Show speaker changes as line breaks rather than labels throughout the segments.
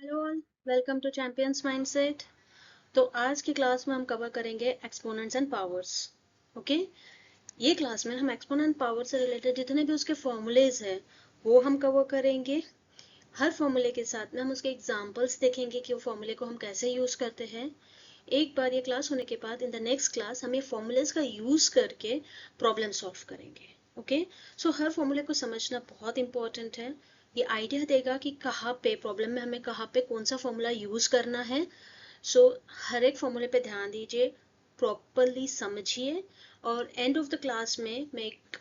Hello all, welcome to champions mindset. तो आज की क्लास में हम कवर करेंगे एक्सपोनेंट्स एंड पावर्स। ओके, ये क्लास में हम एक्सपोनेंट पावर से रिलेटेड जितने भी उसके फॉर्मूलेज हैं वो हम कवर करेंगे। हर फॉर्मूले के साथ में हम उसके एग्जांपल्स देखेंगे कि वो फॉर्मूले को हम कैसे यूज करते हैं। एक बार ये क्लास होने के बाद इन द नेक्स्ट क्लास हम ये फॉर्मूलेज का यूज करके प्रॉब्लम सॉल्व करेंगे। ओके, सो हर फॉर्मूले को समझना बहुत इंपॉर्टेंट है। ये आइडिया देगा कि कहाँ पे प्रॉब्लम में हमें कहाँ पे कौन सा फॉर्मूला यूज करना है। सो हर एक फॉर्मूले पे ध्यान दीजिए, प्रॉपरली समझिए, और एंड ऑफ द क्लास में मैं एक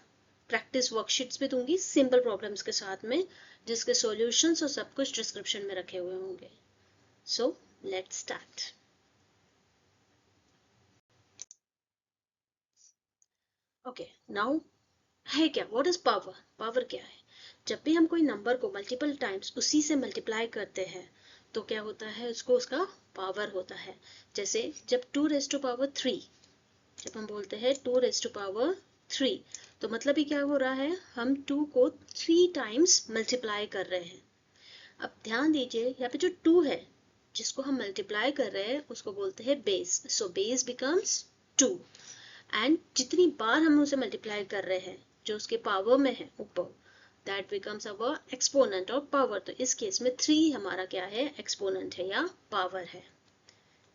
प्रैक्टिस वर्कशीट्स भी दूंगी सिंपल प्रॉब्लम्स के साथ में, जिसके सॉल्यूशंस और सब कुछ डिस्क्रिप्शन में रखे हुए होंगे। So let's start. Okay, now है क्या, व्हाट इज पावर? पावर क्या है? जब भी हम कोई नंबर को मल्टीपल टाइम्स उसी से मल्टीप्लाई करते हैं तो क्या होता है, उसको उसका पावर होता है। जैसे जब 2 रेज़ टू पावर 3, जब हम बोलते हैं 2 रेज़ टू पावर 3, तो मतलब ही क्या हो रहा है, हम 2 को 3 टाइम्स मल्टीप्लाई कर रहे हैं। अब ध्यान दीजिए, यहाँ पे जो 2 है जिसको हम मल्टीप्लाई कर रहे हैं उसको बोलते हैं base. So base becomes 2, and जितनी बार हम उसे मल्टीप्लाई कर रहे हैं जो उसके पावर में है ऊपर, that becomes our exponent of power. तो इस केस में 3 हमारा क्या है, एक्सपोनेंट है या पावर है।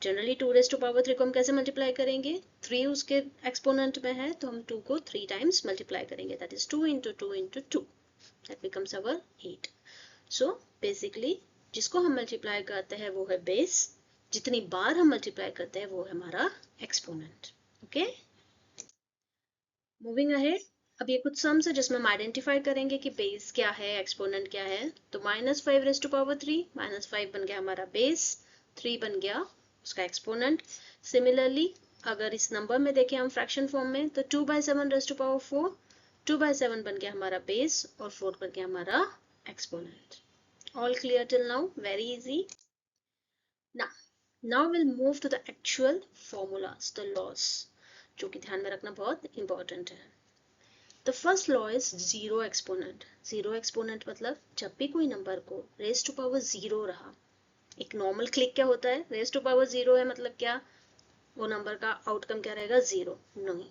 जनरली 2 रेज़ टू पावर 3 को हम कैसे मल्टीप्लाई करेंगे, 3 उसके एक्सपोनेंट में है तो हम 2 को 3 टाइम्स मल्टीप्लाई करेंगे, that is 2 into 2 into 2, that becomes our 8। So basically जिसको हम मल्टीप्लाई करते हैं वो है बेस, जितनी बार हम मल्टीप्लाई करते हैं वो है हमारा एक्सपोनेंट। Okay, moving ahead. अब ये कुछ सम्स है जिसमें हम आइडेंटिफाई करेंगे कि बेस क्या है, एक्सपोनेंट क्या है। तो -5 रेज़ टू पावर 3, -5 बन गया हमारा बेस, 3 बन गया उसका एक्सपोनेंट। सिमिलरली अगर इस नंबर में देखें हम फ्रैक्शन फॉर्म में, तो 2/7 रेज़ टू पावर 4, 2/7 बन गया हमारा बेस और 4 बन गया हमारा exponent. All clear till now? Very easy. Now will move to the actual formulas, the laws, जो कि ध्यान में रखना बहुत इंपॉर्टेंट है। The first law is zero exponent. Zero exponent मतलब जब भी कोई नंबर को रेज टू पावर जीरो रहा, एक नॉर्मल क्लिक क्या होता है, रेज टू पावर जीरो है मतलब क्या, वो नंबर का आउटकम क्या रहेगा, जीरो नहीं।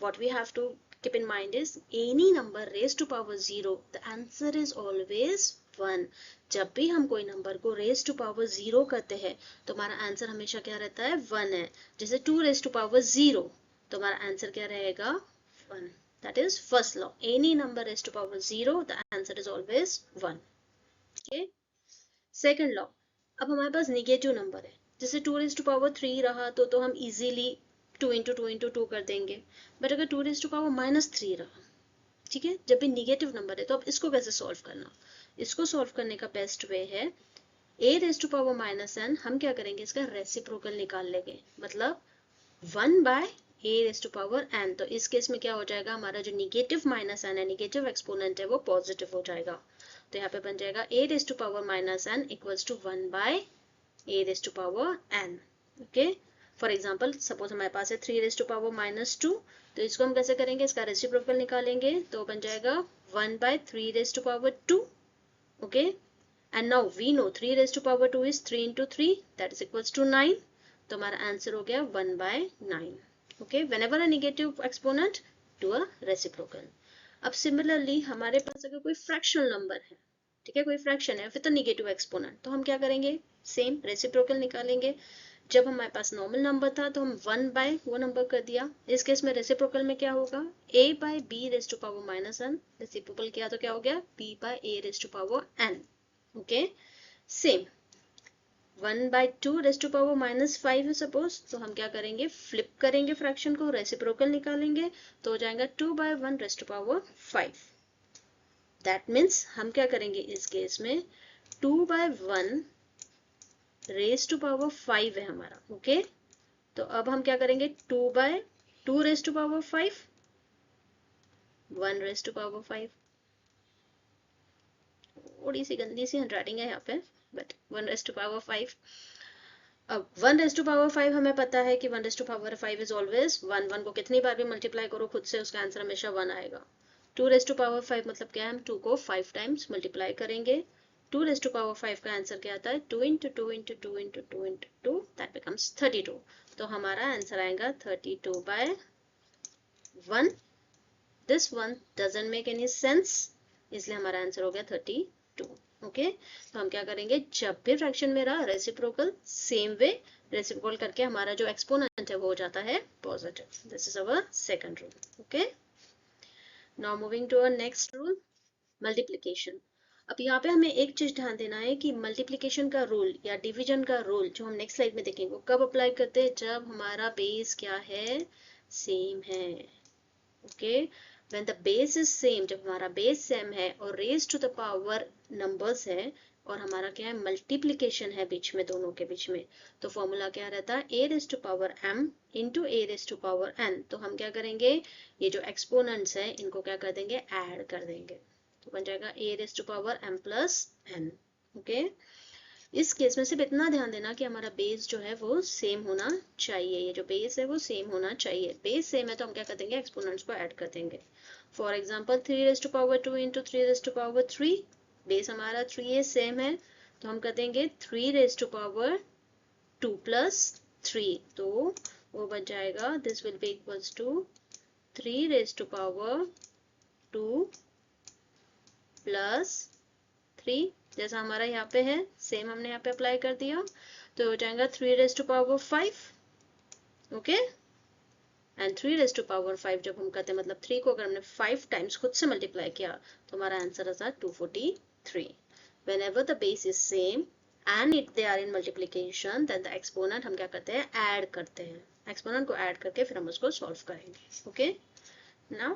what we have to keep in mind is any number raised to power 0, the answer is always 1। जब भी हम कोई नंबर को रेज टू पावर 0 करते हैं तो हमारा आंसर हमेशा क्या रहता है, 1 है। जैसे 2 रेज टू पावर 0, तो हमारा आंसर क्या रहेगा, 1। that is first law, any number raised to power 0, the answer is always 1। okay, second law, अब हमारे पास निगेटिव नंबर है, जैसे 2 रेज टू पावर 3 रहा तो हम इजीली 2 इंटू 2 कर देंगे। बट अगर 2 रेज टू पावर -3 रहा, ठीक है, जब भी निगेटिव नंबर है, तो अब इसको कैसे सॉल्व करना, इसको सॉल्व करने का बेस्ट वे है a⁻n, हम क्या करेंगे, इसका रेसिप्रोकल निकाल लेंगे, मतलब 1/a⁻n। तो इस केस में क्या हो जाएगा, हमारा जो निगेटिव -n है, निगेटिव एक्सपोनेंट है, वो पॉजिटिव हो जाएगा। तो यहाँ पे बन जाएगा a⁻n equals to 1/a⁻n। Okay, for example suppose हमारे पास है 3 रेज टू पावर -2, तो इसको हम कैसे करेंगे, इसका रेसिप्रोकल निकालेंगे, तो बन जाएगा 1/3 raise to power 2। Okay, and now we know 3 raise to power 2 is 3 into 3, that is equals to 9। तो हमारा आंसर हो गया 1/9। Okay, whenever a negative exponent to a reciprocal। अब सिमिलरली हमारे पास अगर कोई फ्रैक्शनल नंबर है, ठीक है, कोई फ्रैक्शन है फिर तो निगेटिव एक्सपोनेंट, तो हम क्या करेंगे, सेम रेसिप्रोकल निकालेंगे। जब हमारे पास नॉर्मल नंबर था तो हम 1 बाय वो नंबर कर दिया। इस केस में रेसिप्रोकल में क्या होगा, a/b⁻n, रेसिप्रोकल किया तो क्या हो गया, b/a⁻n। Okay, same 1/2 raise to power -5 है सपोज, तो हम क्या करेंगे, फ्लिप करेंगे फ्रैक्शन को, रेसिप्रोकल निकालेंगे, तो हो जाएगा 2/1 raise to power 5। That means हम क्या करेंगे इस केस में, 2/1 रेज़ टू पावर 5 है हमारा। ओके, तो अब हम क्या करेंगे, 2/2 raise to power 5, 1 raise to power 5। थोड़ी सी गंदी सी हैंडराइटिंग है यहाँ पे, बट 1/5। अब 1/5 हमें पता है कि 1/5 इज ऑलवेज 1। 1 को कितनी बार भी मल्टीप्लाई करो खुद से, उसका आंसर हमेशा 1 आएगा। 2/5 मतलब क्या है, हम 2 को 5 टाइम्स मल्टीप्लाई करेंगे, 2 raised to power 5 का आंसर क्या आता है 2 into 2 into 2 into 2 into 2 that becomes 32. तो हमारा आंसर आएगा 32 by 1. This one doesn't make any sense, इसलिए हमारा आंसर हो गया 32. ओके तो हम क्या करेंगे, जब भी फ्रैक्शन में रहा रेसिप्रोकल, सेम वे रेसिप्रोकल करके हमारा जो एक्सपोनेंट है वो हो जाता है positive. This is our second rule. Okay now moving to our next rule, multiplication. अब यहाँ पे हमें एक चीज ध्यान देना है कि मल्टीप्लिकेशन का रूल या डिवीजन का रूल जो हम नेक्स्ट स्लाइड में देखेंगे वो कब अप्लाई करते हैं, जब हमारा बेस क्या है, सेम है. Okay when the base is same, जब हमारा बेस सेम है और raised to the power numbers है और हमारा क्या है मल्टीप्लिकेशन है बीच में, दोनों के बीच में, तो फॉर्मूला क्या रहता है a raised to power m into a raised to power n. तो हम क्या करेंगे, ये जो एक्सपोनेंट्स है इनको क्या कर देंगे, ऐड कर देंगे, तो बन जाएगा a raised to power m plus n. Okay इस केस में सिर्फ इतना ध्यान देना कि हमारा बेस जो है वो सेम होना चाहिए, ये जो बेस है वो सेम होना चाहिए. बेस सेम है तो हम क्या कर देंगे, एक्सपोनेंट्स को ऐड कर देंगे. For example 3 raised to power 2 into 3 raised to power 3, base हमारा 3 है, सेम है, तो हम कर देंगे 3 raised to power 2 plus 3, तो वो बन जाएगा this will be equals to 3 raised to power 2 plus 3, जैसा हमारा यहाँ पे है सेम हमने यहाँ पे अप्लाई कर दिया, तो हो जाएगा 3 raised to power 5. Okay and 3 raised to power 5 जब हम करते हैं मतलब 3 को अगर हमने 5 टाइम्स खुद से मल्टीप्लाई किया तो हमारा आंसर आता है 243. whenever the base is same and it they are in multiplication then the exponent हम क्या करते हैं, ऐड करते हैं, एक्सपोनेंट को ऐड करके फिर हम उसको सॉल्व करेंगे. Okay now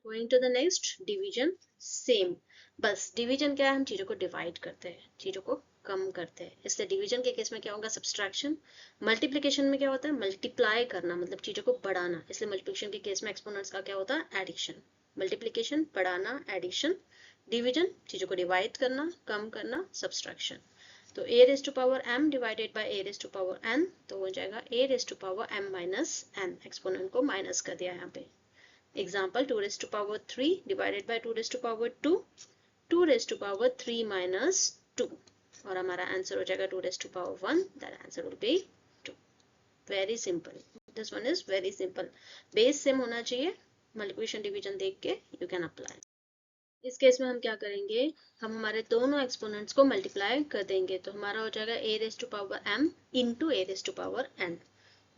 going to the next, division. Same, बस डिवीजन क्या है, हम चीजों को डिवाइड करते हैं, चीजों को कम करते हैं, इसलिए डिवीजन के केस में क्या होगा, सब्सट्रैक्शन. मल्टीप्लिकेशन में क्या होता है, मल्टीप्लाई करना, मतलब चीजों को बढ़ाना, इसलिए मल्टीप्लिकेशन के केस में एक्सपोनेंट्स का क्या होता है, एडिशन. मल्टीप्लिकेशन बढ़ाना, एडिशन. डिवीजन चीजों को डिवाइड करना, कम करना, सब्सट्रैक्शन. तो a raised to power m divided by a raised to power n, तो हो जाएगा a raised to power m minus n, exponent को माइनस कर दिया यहाँ पे. Example 2 raised to power 3 divided by 2 raised to power 2, 2 raised to power 3 minus 2, और हमारा आंसर हो जाएगा 2 raised to power 1, that answer will be 2. Very simple. This one is very simple. Base same होना चाहिए, मल्टीप्लिकेशन डिवीजन देख के you can apply. इस case में हम क्या करेंगे, हम हमारे दोनों एक्सपोनेंट्स को मल्टीप्लाई कर देंगे, तो हमारा हो जाएगा a raised to power m into a raised to power n.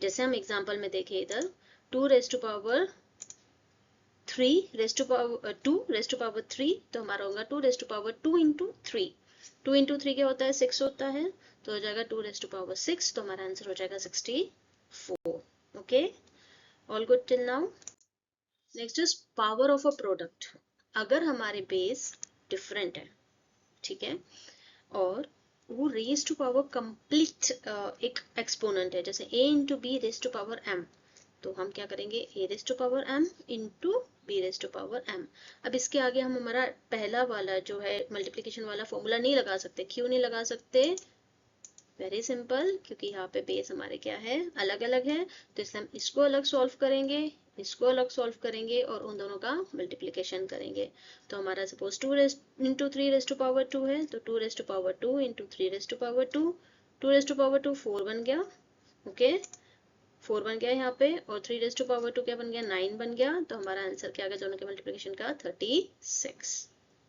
जैसे हम एग्जाम्पल में देखें इधर 2 raised to power 3 raised to power 2 raised to power 3, तो हमारा होगा 2 raised to power 2 into 3. 2 into 3 क्या होता है, 6 होता है, तो हो जाएगा 2 raised to power 6, तो हमारा आंसर हो जाएगा 64. Okay all good till now. Next is power of a product. अगर हमारे बेस डिफरेंट है, ठीक है, और वो रेज टू पावर कंप्लीट एक एक्सपोनेंट है, जैसे a into B raise to power m, तो हम क्या करेंगे a raise to power m into b raise to power m. अब इसके आगे हम हमारा पहला वाला जो है मल्टीप्लिकेशन वाला फॉर्मूला नहीं लगा सकते. क्यों नहीं लगा सकते, वेरी सिंपल, क्योंकि यहाँ पे बेस हमारे क्या है, अलग अलग है, तो इसलिए हम इसको अलग सॉल्व करेंगे, इसको अलग सॉल्व करेंगे और उन दोनों का मल्टीप्लिकेशन करेंगे. तो हमारा suppose 2 into 3 raise to power 2 है, तो 2 raise to power 2 into 3 raise to power 2, 2 raise to power 2 4 बन गया. ओके 4 बन गया यहाँ पे, और 3 रेज टू पावर 2 क्या बन गया, 9 बन गया. तो हमारा आंसर क्या आ गया दोनों के मल्टीप्लिकेशन का, 36.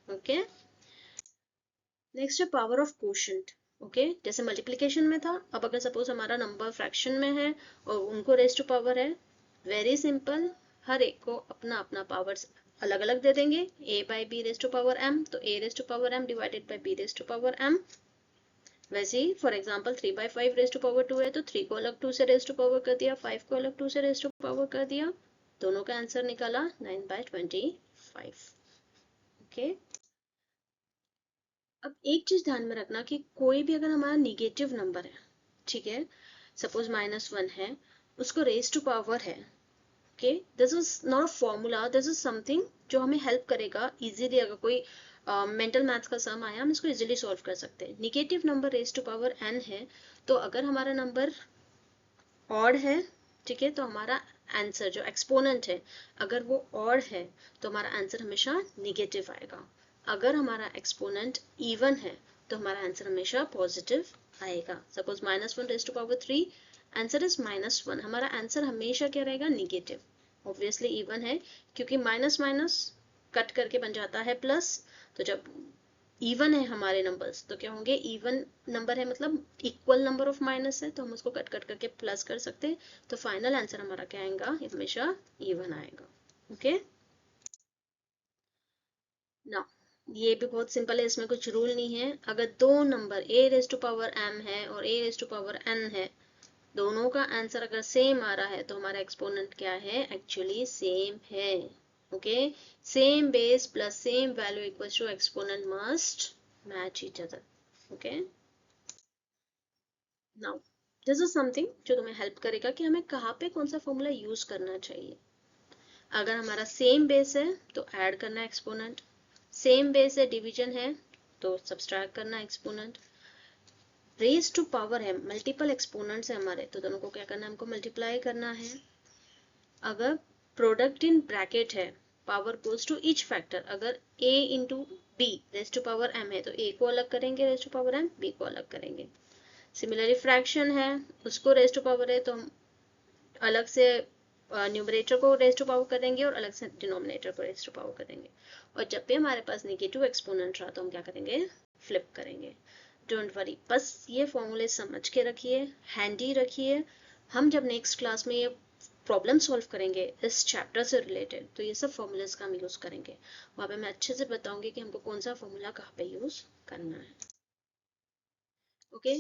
ओके नेक्स्ट है पावर ऑफ कोशेंट. ओके जैसे मल्टीप्लिकेशन में था, अब अगर सपोज हमारा नंबर फ्रैक्शन में है और उनको रेज टू पावर है, वेरी सिंपल, हर एक को अपना अपना पावर्स अलग अलग दे देंगे. a by B raise to power m, तो a raise to power m divided by b raise to power m. वैसे ही for example 3 by 5 raise to power 2 है, तो 3 को अलग 2 से रेज टू पावर कर दिया, 5 को अलग 2 से रेज टू पावर कर दिया, दोनों का आंसर निकाला 9 बाई 25. ओके अब एक चीज ध्यान में रखना कि कोई भी अगर हमारा निगेटिव नंबर है, ठीक है, सपोज -1 है, उसको रेज टू पावर है, okay this is not a formula, this is something जो हमें हेल्प करेगा इजीली. अगर कोई मेंटल मैथ्स का सम आया हम इसको इजीली सॉल्व कर सकते हैं. Negative number raise to power n है, तो अगर हमारा नंबर ऑड है, ठीक है, तो हमारा आंसर जो एक्सपोनेंट है अगर वो ऑड है तो हमारा आंसर हमेशा निगेटिव आएगा. अगर हमारा एक्सपोनेंट इवन है तो हमारा आंसर हमेशा पॉजिटिव आएगा। Suppose -1 raise to power 3, answer is -1, हमारा आंसर हमेशा क्या रहेगा, निगेटिव। ऑब्वियसली इवन है क्योंकि माइनस माइनस कट करके बन जाता है प्लस, तो जब इवन है हमारे नंबर्स तो क्या होंगे, इवन नंबर है मतलब इक्वल नंबर ऑफ माइनस है, तो हम उसको कट कट करके प्लस कर सकते हैं, तो फाइनल आंसर हमारा क्या आएगा, हमेशा इवन आएगा। ओके ना, ये भी बहुत सिंपल है, इसमें कुछ रूल नहीं है। अगर दो number a raise to power m है और a raise to power n है, दोनों का आंसर अगर सेम आ रहा है तो हमारा एक्सपोनेंट क्या है, एक्चुअली सेम है। Okay, same base plus same value equals to exponent must match each other. Okay, now this is something जो तुम्हें हेल्प करेगा कि हमें कहाँ पे कौन सा फॉर्मूला यूज करना चाहिए। अगर हमारा सेम बेस है तो ऐड करना एक्सपोनेंट, सेम बेस है डिवीजन है तो सब्सट्रैक्ट करना एक्सपोनेंट, रेज टू पावर है मल्टीपल एक्सपोनेंट्स है हमारे, तो दोनों को क्या करना है, हमको मल्टीप्लाई करना है। अगर प्रोडक्ट इन ब्रैकेट है, power goes to each factor, अगर a into B raise to power m है तो a को अलग करेंगे, raise to power m b को अलग करेंगे। सिमिलरली फ्रैक्शन है, उसको रेज टू पावर है तो हम अलग से न्यूमरेटर को रेज टू पावर करेंगे और अलग से डिनोमिनेटर को रेज टू पावर करेंगे। और जब भी हमारे पास नेगेटिव एक्सपोनेंट रहा तो हम क्या करेंगे, फ्लिप करेंगे। डोंट वरी, बस ये फॉर्मूले समझ के रखिए, हैंडी रखिए। हम जब नेक्स्ट क्लास में ये प्रॉब्लम सॉल्व करेंगे इस चैप्टर से रिलेटेड, तो ये सब फॉर्मूलेस का हम यूज करेंगे, वहाँ पे मैं अच्छे से बताऊंगी कि हमको कौन सा फॉर्मूला कहाँ पे यूज करना है। ओके,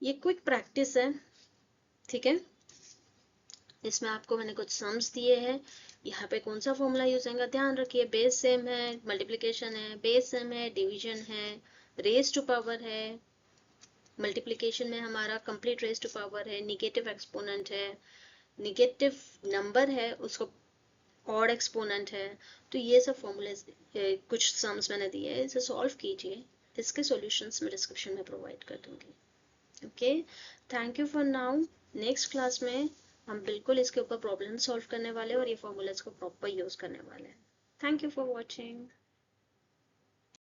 ये क्विक प्रैक्टिस है, ठीक है। इसमें आपको मैंने कुछ सम्स दिए हैं, यहाँ पे कौन सा फॉर्मूला यूज होगा ध्यान रखिए। बेस सेम है, मल्टीप्लिकेशन है, बेस सेम है, डिवीजन है, रेज टू पावर है, मल्टीप्लिकेशन में हमारा कंप्लीट रेज टू पावर है, निगेटिव एक्सपोनेंट है, निगेटिव नंबर है उसको ऑड एक्सपोनेंट है। तो ये सब फॉर्मूले कुछ सम्स मैंने दिए हैं, इसे सॉल्व कीजिए। इसके सॉल्यूशंस मैं डिस्क्रिप्शन में प्रोवाइड कर दूंगी। Okay, thank you for now. Next class में हम बिल्कुल इसके ऊपर प्रॉब्लम सॉल्व करने वाले हैं और ये फॉर्मूलाज को प्रॉपर यूज करने वाले हैं। Thank you for watching.